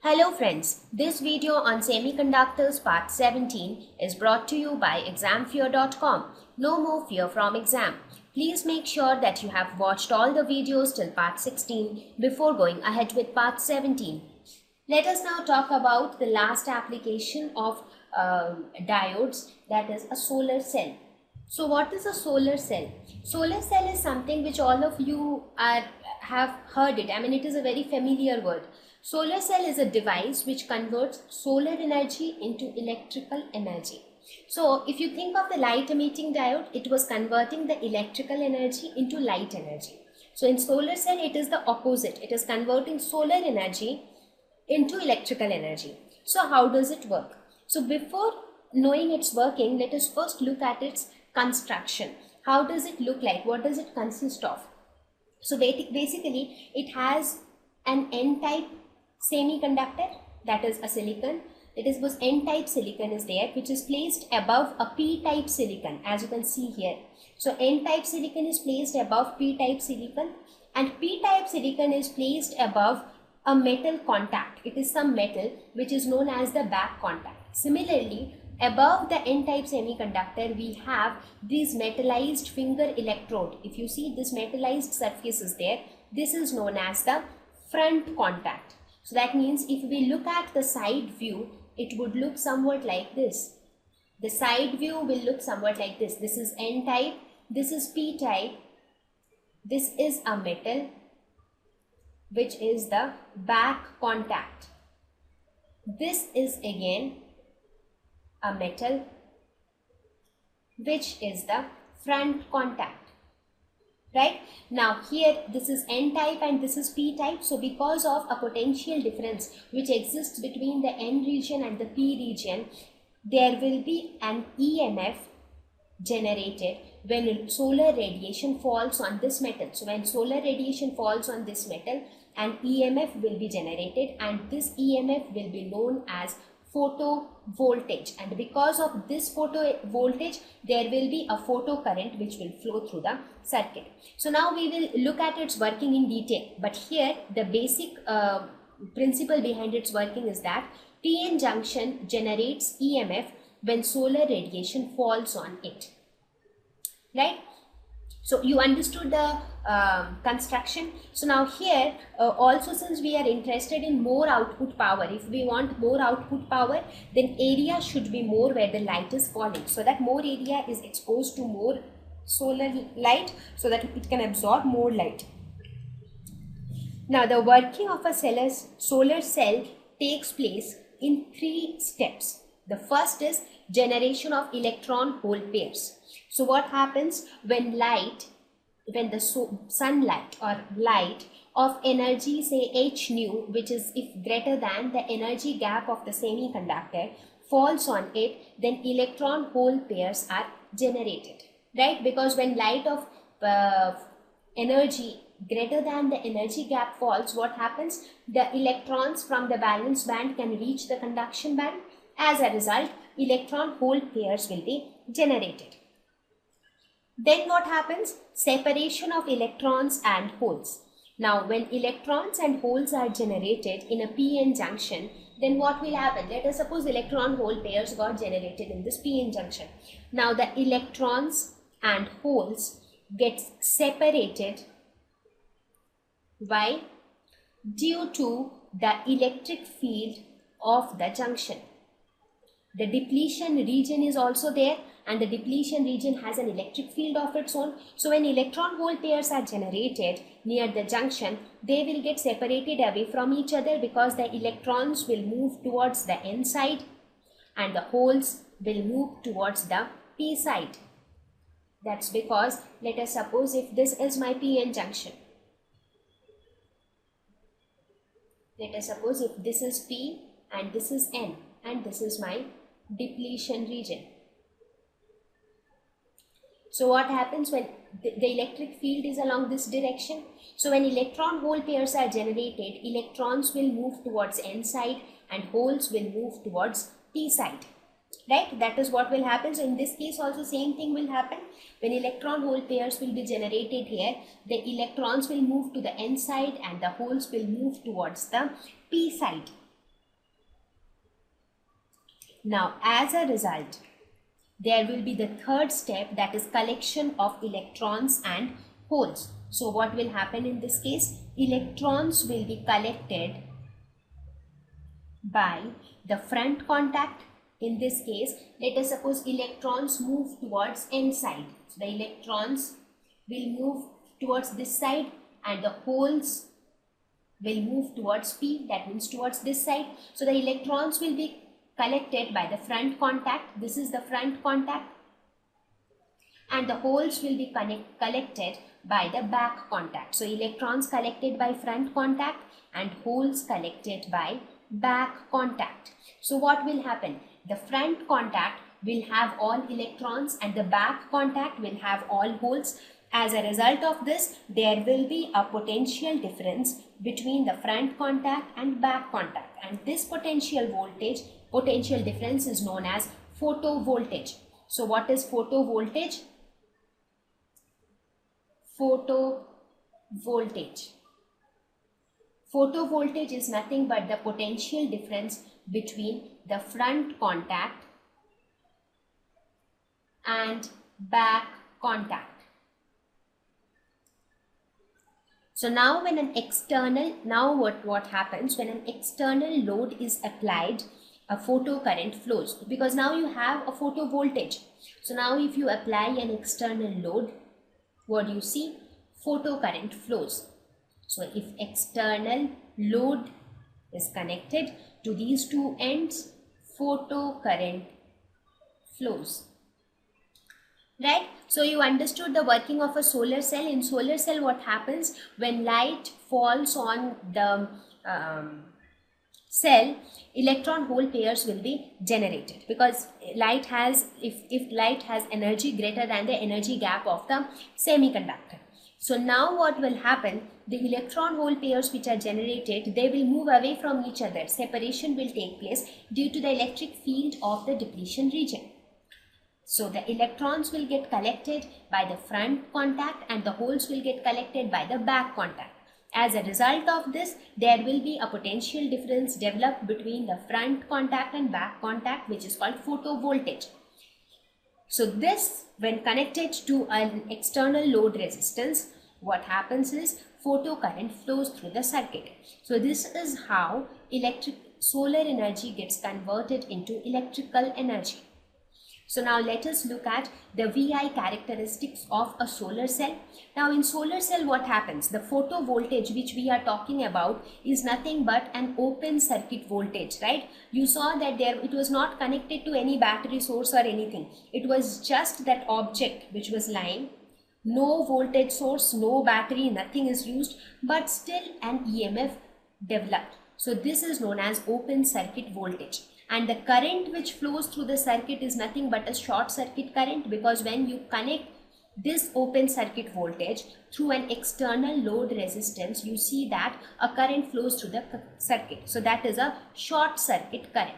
Hello friends, this video on semiconductors part 17 is brought to you by examfear.com. No more fear from exam. Please make sure that you have watched all the videos till part 16 before going ahead with part 17. Let us now talk about the last application of diodes, that is a solar cell. So what is a solar cell? Solar cell is something which all of you have heard it. I mean, it is a very familiar word. Solar cell is a device which converts solar energy into electrical energy. So if you think of the light emitting diode, it was converting the electrical energy into light energy. So in solar cell, it is the opposite. It is converting solar energy into electrical energy. So how does it work? So before knowing its working, let us first look at its construction. How does it look like? What does it consist of? So basically, it has an N-type semiconductor, that is a silicon. It is this N-type silicon is there, which is placed above a P-type silicon, as you can see here. So N-type silicon is placed above P-type silicon, and P-type silicon is placed above a metal contact. It is some metal which is known as the back contact. Similarly, above the N-type semiconductor, we have this metallized finger electrode. If you see this metallized surface is there, this is known as the front contact. So that means if we look at the side view, it would look somewhat like this. The side view will look somewhat like this. This is N-type, this is P-type, this is a metal, which is the back contact. This is again a metal, which is the front contact. Right? Now here this is N-type and this is P-type. So because of a potential difference which exists between the N region and the P region, there will be an EMF generated when solar radiation falls on this metal. So when solar radiation falls on this metal, an EMF will be generated, and this EMF will be known as photo voltage, and because of this photo voltage there will be a photo current which will flow through the circuit. So now we will look at its working in detail, but here the basic principle behind its working is that PN junction generates EMF when solar radiation falls on it, right? So you understood the construction. So now here also, since we are interested in more output power, if we want more output power, then area should be more where the light is falling, so that more area is exposed to more solar light, so that it can absorb more light. Now the working of a solar cell takes place in 3 steps. The first is generation of electron hole pairs. So what happens when the sunlight or light of energy, say h nu, which is if greater than the energy gap of the semiconductor, falls on it, then electron hole pairs are generated, right? Because when light of energy greater than the energy gap falls, what happens? The electrons from the valence band can reach the conduction band. As a result, electron hole pairs will be generated. Then what happens? Separation of electrons and holes. Now when electrons and holes are generated in a PN junction, then what will happen? Let us suppose electron hole pairs got generated in this PN junction. Now the electrons and holes get separated. Why? Due to the electric field of the junction. The depletion region is also there, and the depletion region has an electric field of its own. So when electron hole pairs are generated near the junction, they will get separated away from each other because the electrons will move towards the N side and the holes will move towards the P side. That's because, let us suppose if this is my PN junction. Let us suppose if this is P and this is N and this is my depletion region. So what happens when the electric field is along this direction? So when electron hole pairs are generated, electrons will move towards N side and holes will move towards P side, right? That is what will happen. So in this case also same thing will happen. When electron hole pairs will be generated here, the electrons will move to the N side and the holes will move towards the P side. Now, as a result, there will be the third step, that is collection of electrons and holes. So what will happen in this case? Electrons will be collected by the front contact. In this case, let us suppose electrons move towards n side. So the electrons will move towards this side and the holes will move towards P, that means towards this side. So the electrons will be collected by the front contact. This is the front contact, and the holes will be collected by the back contact. So electrons collected by front contact and holes collected by back contact. So what will happen? The front contact will have all electrons and the back contact will have all holes. As a result of this, there will be a potential difference between the front contact and back contact, and this potential difference is known as photovoltage. So what is photovoltage? Photovoltage is nothing but the potential difference between the front contact and back contact. So now when an external, what happens when an external load is applied, a photocurrent flows, because now you have a photovoltage. So now if you apply an external load, what do you see? Photocurrent flows. So if external load is connected to these two ends, photocurrent flows. Right? So you understood the working of a solar cell. In solar cell, what happens when light falls on the cell, electron hole pairs will be generated, because light has, if light has energy greater than the energy gap of the semiconductor. So now what will happen? The electron hole pairs which are generated, they will move away from each other. Separation will take place due to the electric field of the depletion region. So the electrons will get collected by the front contact and the holes will get collected by the back contact. As a result of this, there will be a potential difference developed between the front contact and back contact, which is called photovoltage. So this, when connected to an external load resistance, what happens is photocurrent flows through the circuit. So this is how solar energy gets converted into electrical energy. So now let us look at the VI characteristics of a solar cell. Now in solar cell, what happens? The photovoltage which we are talking about is nothing but an open circuit voltage, right? You saw that it was not connected to any battery source or anything. It was just that object which was lying. No voltage source, no battery, nothing is used, but still an EMF developed. So this is known as open circuit voltage. And the current which flows through the circuit is nothing but a short circuit current, because when you connect this open circuit voltage through an external load resistance, you see that a current flows through the circuit. So that is a short circuit current.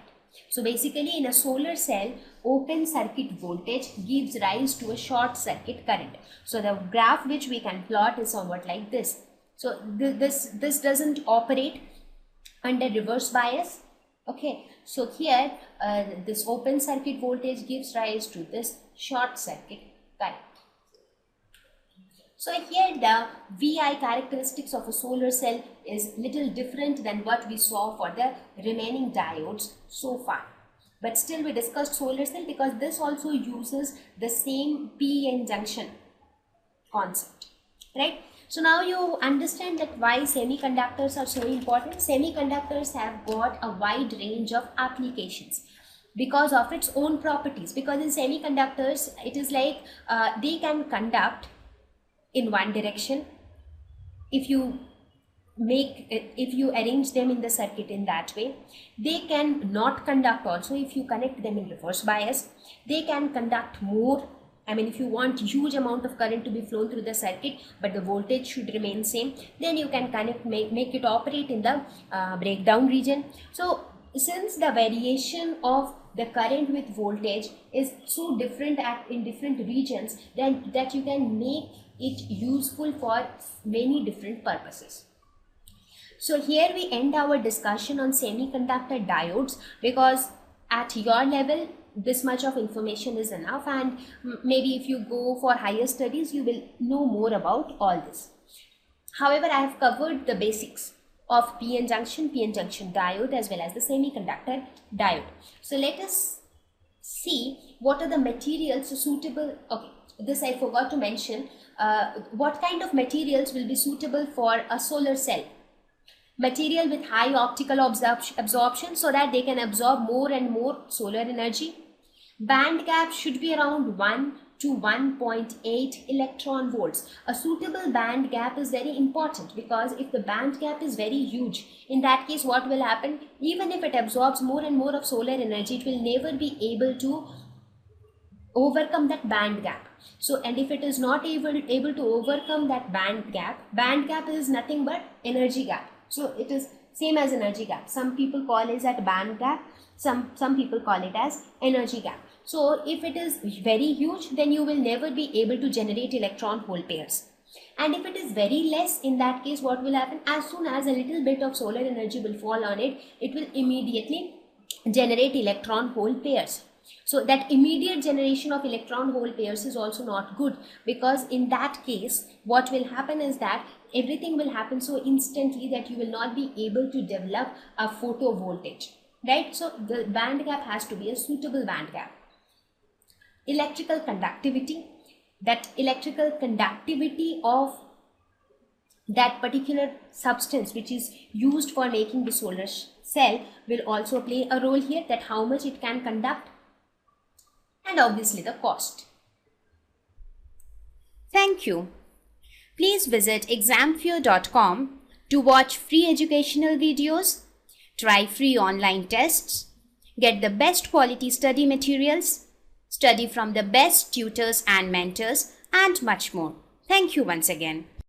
So basically in a solar cell, open circuit voltage gives rise to a short circuit current. So the graph which we can plot is somewhat like this. So this doesn't operate under reverse bias. Okay, so here this open circuit voltage gives rise to this short circuit current. So here the VI characteristics of a solar cell is little different than what we saw for the remaining diodes so far. But still we discussed solar cell because this also uses the same p-n junction concept, right? So now you understand that why semiconductors are so important. Semiconductors have got a wide range of applications because of its own properties. Because in semiconductors, it is like they can conduct in one direction. If you arrange them in the circuit in that way, they can not conduct also if you connect them in reverse bias. They can conduct more. I mean, if you want huge amount of current to be flown through the circuit, but the voltage should remain same, then you can make it operate in the breakdown region. So since the variation of the current with voltage is so different in different regions, then that you can make it useful for many different purposes. So here we end our discussion on semiconductor diodes, because at your level, this much of information is enough, and maybe if you go for higher studies, you will know more about all this. However, I have covered the basics of PN junction diode, as well as the semiconductor diode. So let us see what are the materials suitable. Okay, this I forgot to mention. What kind of materials will be suitable for a solar cell? Material with high optical absorption, so that they can absorb more and more solar energy. Band gap should be around 1 to 1.8 electron volts. A suitable band gap is very important, because if the band gap is very huge, in that case what will happen? Even if it absorbs more and more of solar energy, it will never be able to overcome that band gap. So, and if it is not able to overcome that band gap is nothing but energy gap. So it is same as energy gap. Some people call it as band gap, some people call it as energy gap. So if it is very huge, then you will never be able to generate electron hole pairs. And if it is very less, in that case what will happen? As soon as a little bit of solar energy will fall on it, it will immediately generate electron hole pairs. So that immediate generation of electron hole pairs is also not good, because in that case what will happen is that everything will happen so instantly that you will not be able to develop a photovoltage, right? So the band gap has to be a suitable band gap. Electrical conductivity, that electrical conductivity of that particular substance which is used for making the solar cell will also play a role here, that how much it can conduct, and obviously the cost. Thank you. Please visit examfear.com to watch free educational videos, try free online tests, get the best quality study materials, study from the best tutors and mentors, and much more. Thank you once again.